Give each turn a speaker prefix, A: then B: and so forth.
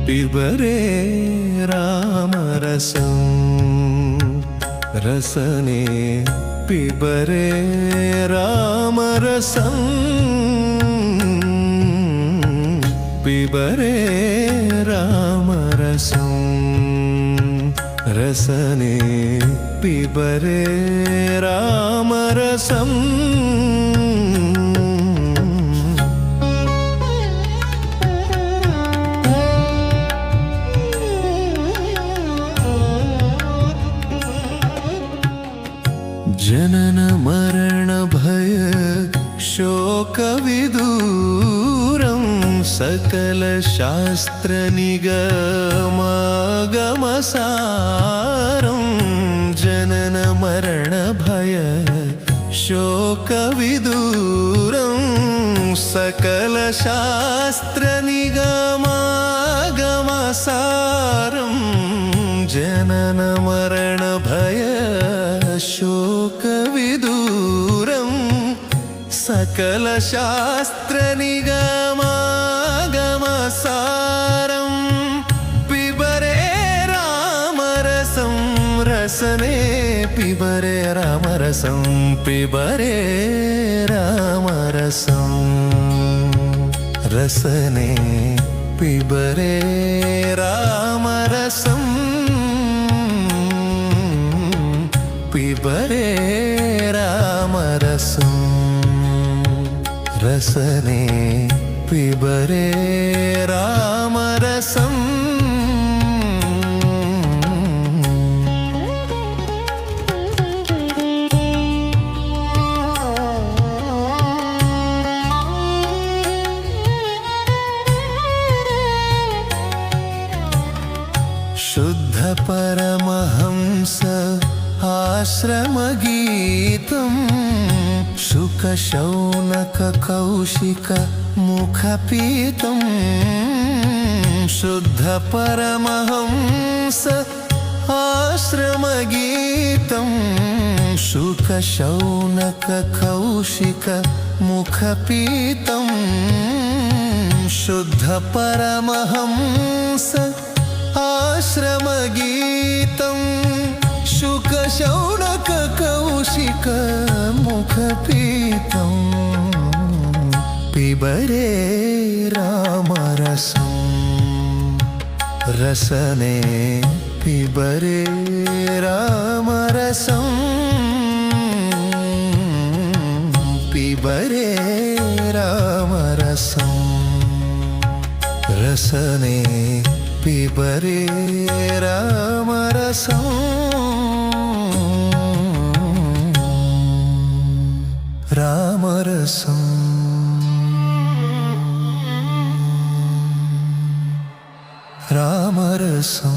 A: पिबरे रामरसं रसने पिबरे रामरसं पिबरे रामरसं रसने पिबरे रामरसं जनन मरण भय शोक विदूरं सकल शास्त्र निगमागमसारं जनन मरण भय शोक विदूरं सकल शास्त्र निगमागमसारं जनन मरण भय शोक विदूरं सकल शास्त्र निगमागमसारं पिबरे रामरसं रसने पिबरे रामरसं पिबरे रामरसं रसने पिबरे रामरसं पिबरे रामरसं रसने पिबरे रामरसं शुद्ध परमहंस आश्रमगीतं शुकशौनक कौशिक मुखपीतं शुद्ध परमहंस आश्रमगीतं शुकशौनक कौशिक मुखपीतं शुद्ध परमहंस आश्रमगीतं शुकशौनक कौशिक मुखपीतं पिबरे रामरसं रसने पिबरे रामरसं पिबरे रामरसं रसने पिबरे रामरसं रामरसं रामरसं